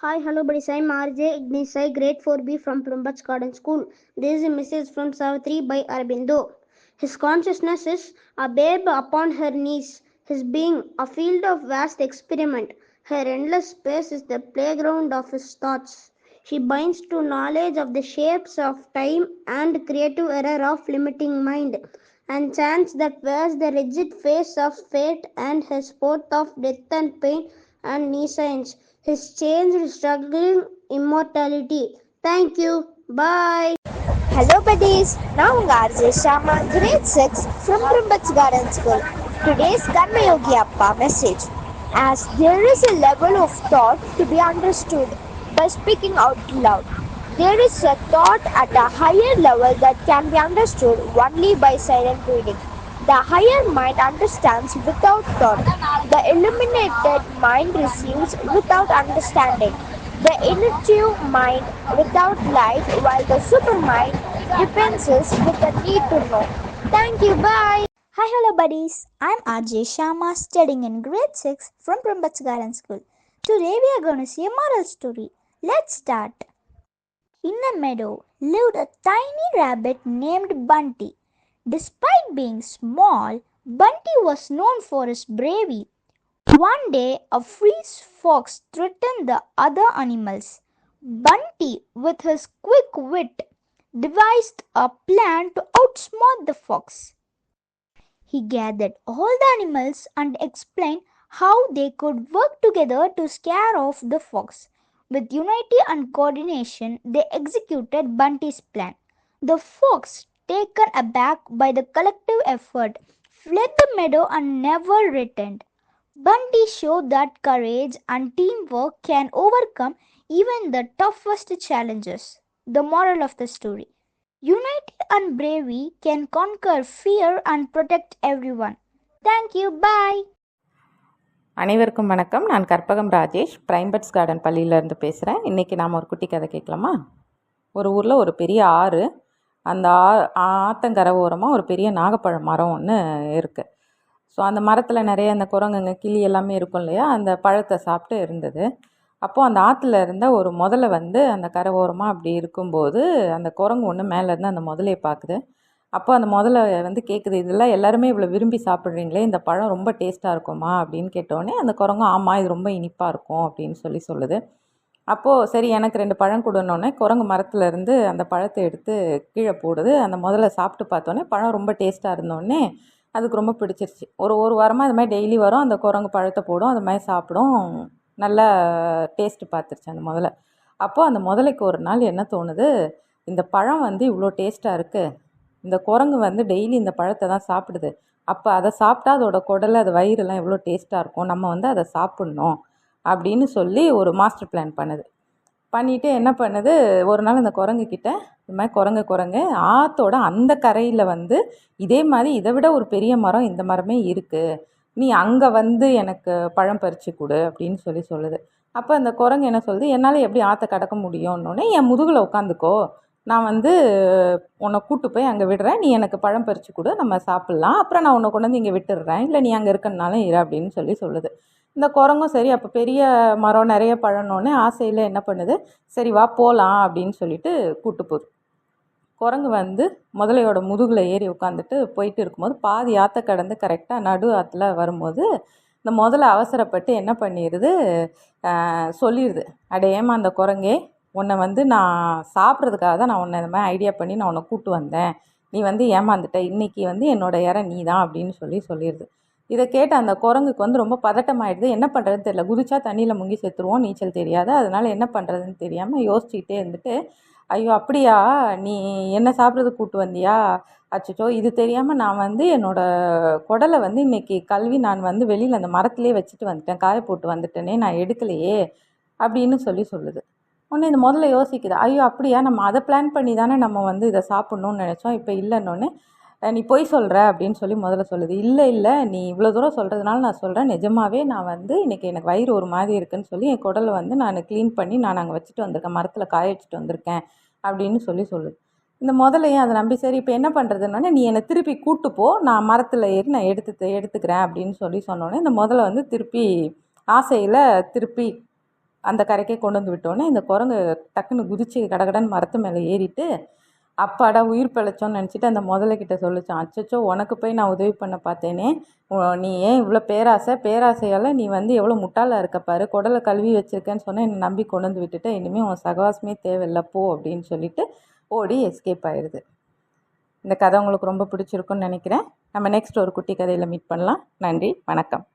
Hi, hello, buddies. I'm RJ Ignisai, grade 4B from Plumbach Garden School. This is a message from Savitri by Arabindo. His consciousness is a babe upon her knees, his being a field of vast experiment. Her endless space is the playground of his thoughts. She binds to knowledge of the shapes of time and creative error of limiting mind, and chance that wears the rigid face of fate and his sport of death and pain and nescience, his changed struggling immortality. Thank you. Bye. Hello buddies, now RJ Shama, grade 6 from Brumbach Garden School. Today's Karma Yogi Appa message. As there is a level of thought to be understood by speaking out loud, there is a thought at a higher level that can be understood only by silent reading. The higher mind understands without thought. The illuminated mind receives without understanding. The intuitive mind without light, while the supermind dispenses with the need to know. Thank you. Bye. Hi, hello, buddies. I'm RJ Sharma, studying in grade 6 from Brumbach Garden School. Today we are going to see a moral story. Let's start. In a meadow lived a tiny rabbit named Bunty. Despite being small, Bunty was known for his bravery. One day, a fierce fox threatened the other animals. Bunty, with his quick wit, devised a plan to outsmart the fox. He gathered all the animals and explained how they could work together to scare off the fox. With unity and coordination, they executed Bunty's plan. The fox, taken aback by the collective effort, fled the meadow and never returned. Bunty showed that courage and teamwork can overcome even the toughest challenges. The moral of the story: unity and bravery can conquer fear and protect everyone. Thank you. Bye. அனைவருக்கும் வணக்கம். நான் Karpagam Rajesh, பிரைம்பட்ஸ் garden பள்ளியிலேருந்து பேசுகிறேன். இன்றைக்கி நாம் ஒரு குட்டி கதை கேட்கலாமா? ஒரு ஊரில் ஒரு பெரிய ஆறு, அந்த ஆற்றங்கரை ஓரமாக ஒரு பெரிய நாகப்பழ மரம் ஒன்று இருக்குது. ஸோ அந்த மரத்தில் நிறைய அந்த குரங்குங்க, கிளி எல்லாமே இருக்கும் இல்லையா, அந்த பழத்தை சாப்பிட்டு இருந்தது. அப்போது அந்த ஆற்றுல இருந்த ஒரு முதலை வந்து அந்த கரை ஓரமாக அப்படி இருக்கும்போது அந்த குரங்கு ஒன்று மேலேருந்து அந்த முதலையை பார்க்குது. அப்போ அந்த முதல்ல வந்து கேட்குது, இதெல்லாம் எல்லாருமே இவ்வளோ விரும்பி சாப்பிட்றீங்களே, இந்த பழம் ரொம்ப டேஸ்ட்டாக இருக்குமா அப்படின்னு கேட்டோடனே அந்த குரங்கும் ஆமாம் இது ரொம்ப இனிப்பாக இருக்கும் அப்படின்னு சொல்லுது. அப்போது சரி எனக்கு 2 பழம் கொடுன்னொடனே குரங்கு மரத்துலேருந்து அந்த பழத்தை எடுத்து கீழே போடுது. அந்த முதல்ல சாப்பிட்டு பார்த்தோன்னே பழம் ரொம்ப டேஸ்ட்டாக இருந்தோடனே அதுக்கு ரொம்ப பிடிச்சிருச்சு. ஒரு வாரமாக அது மாதிரி டெய்லி வரும், அந்த குரங்கு பழத்தை போடும், அது மாதிரி சாப்பிடும், நல்லா டேஸ்ட்டு பார்த்துருச்சு அந்த முதல்ல. அப்போது அந்த முதலைக்கு ஒரு நாள் என்ன தோணுது, இந்த பழம் வந்து இவ்வளோ டேஸ்ட்டாக இருக்குது, இந்த குரங்கு வந்து டெய்லி இந்த பழத்தை தான் சாப்பிடுது, அப்போ அதை சாப்பிட்டா அதோட குடல், அது வயிறுலாம் எவ்வளோ டேஸ்ட்டாக இருக்கும், நம்ம வந்து அதை சாப்பிட்ணும் அப்படின்னு சொல்லி ஒரு மாஸ்டர் பிளான் பண்ணுது. பண்ணிவிட்டு என்ன பண்ணுது, ஒரு நாள் அந்த குரங்குக்கிட்ட இது மாதிரி குரங்கு ஆற்றோட அந்த கரையில் வந்து இதே மாதிரி இதை விட ஒரு பெரிய மரம், இந்த மரமே இருக்குது, நீ அங்கே வந்து எனக்கு பழம் பறித்து கொடு அப்படின்னு சொல்லுது. அப்போ அந்த குரங்கு என்ன சொல்லுது, என்னால் எப்படி ஆற்றை கடக்க முடியும்னோடனே என் முதுகில் உட்காந்துக்கோ, நான் வந்து உன்னை கூட்டு போய் அங்கே விடுறேன், நீ எனக்கு பழம் பறித்து கொடு, நம்ம சாப்பிட்லாம், அப்புறம் நான் உன்னை கொண்டு வந்து இங்கே விட்டுடுறேன், இல்லை நீ அங்கே இருக்கனாலும் இரு அப்படின்னு சொல்லுது. இந்த குரங்கும் சரி, அப்போ பெரிய மரம் நிறைய பழம்னோடனே ஆசையில் என்ன பண்ணுது, சரி வா போகலாம் அப்படின்னு சொல்லிட்டு கூட்டு போகுது. குரங்கு வந்து முதலையோட முதுகில் ஏறி உட்காந்துட்டு போயிட்டு இருக்கும்போது பாதி ஆற்ற கடந்து கரெக்டாக நடு ஆற்றுல வரும்போது இந்த முதல்ல அவசரப்பட்டு என்ன பண்ணிடுது, சொல்லிடுது, அடே ஏமா அந்த குரங்கே, உன்னை வந்து நான் சாப்பிட்றதுக்காக தான் நான் உன்னை இந்த மாதிரி ஐடியா பண்ணி நான் உன்னை கூட்டு வந்தேன், நீ வந்து ஏமாந்துட்ட, இன்றைக்கி வந்து என்னோடய இறை நீ தான் அப்படின்னு சொல்லிடுது. இதை கேட்ட அந்த குரங்குக்கு வந்து ரொம்ப பதட்டமாயிடுது. என்ன பண்ணுறதுன்னு தெரியல, குதிச்சா தண்ணியில் முங்கி செத்துருவோம், நீச்சல் தெரியாது, அதனால் என்ன பண்ணுறதுன்னு தெரியாமல் யோசிச்சுக்கிட்டே இருந்துட்டு, ஐயோ அப்படியா, நீ என்ன சாப்பிட்றதுக்கு கூப்பிட்டு வந்தியா, அச்சோ இது தெரியாமல் நான் வந்து என்னோடய குடலை வந்து இன்றைக்கி கல்வி நான் வந்து வெளியில் அந்த மரத்துலேயே வச்சுட்டு வந்துட்டேன், காய போட்டு வந்துட்டேனே, நான் எடுக்கலையே அப்படின்னு சொல்லுது. உடனே இந்த முதல்ல யோசிக்குது, ஐயோ அப்படியா, நம்ம அதை பிளான் பண்ணி தானே நம்ம வந்து இதை சாப்பிட்ணுன்னு நினச்சோம், இப்போ இல்லைன்னொன்னே நீ பொய் சொல்கிற அப்படின்னு முதல்ல சொல்லுது. இல்லை நீ இவ்வளோ தூரம் சொல்கிறதுனால நான் சொல்கிறேன், நிஜமாகவே நான் வந்து இன்றைக்கி எனக்கு வயிறு ஒரு மாதிரி இருக்குதுன்னு சொல்லி என் குடலை வந்து நான் க்ளீன் பண்ணி நான் அங்கே வச்சுட்டு வந்திருக்கேன், மரத்தில் காய வச்சுட்டு வந்திருக்கேன் அப்படின்னு சொல்லுது. இந்த முதலையும் அதை நம்பி சரி இப்போ என்ன பண்ணுறதுன்னொடனே நீ என்னை திருப்பி கூட்டு போ, நான் மரத்தில் ஏறி நான் எடுத்துக்கிறேன் அப்படின்னு சொன்னோடனே இந்த முதல்ல வந்து திருப்பி ஆசையில் திருப்பி அந்த கரைக்கே கொண்டு வந்து விட்டோன்னே இந்த குரங்கு டக்குன்னு குதிச்சு கடகடன்னு மரத்து மேலே ஏறிட்டு அப்பாடா உயிர் பிழைச்சோன்னு நினச்சிட்டு அந்த முதலைக்கிட்ட சொல்லிச்சான், அச்சச்சோ உனக்கு போய் நான் உதவி பண்ண பார்த்தேனே, நீ ஏன் இவ்வளோ பேராசையால் நீ எவ்வளோ முட்டாளாக இருக்க பாரு, குடலை கழுவி வச்சுருக்கேன்னு சொன்னால் என்னை நம்பி கொண்டு வந்து விட்டுட்டு இனிமேல் உன் சகவாசமே தேவையில்லை போ அப்படின்னு சொல்லிட்டு ஓடி எஸ்கேப் ஆயிடுது. இந்த கதை உங்களுக்கு ரொம்ப பிடிச்சிருக்குன்னு நினைக்கிறேன். நம்ம நெக்ஸ்ட் ஒரு குட்டி கதையில் மீட் பண்ணலாம். நன்றி, வணக்கம்.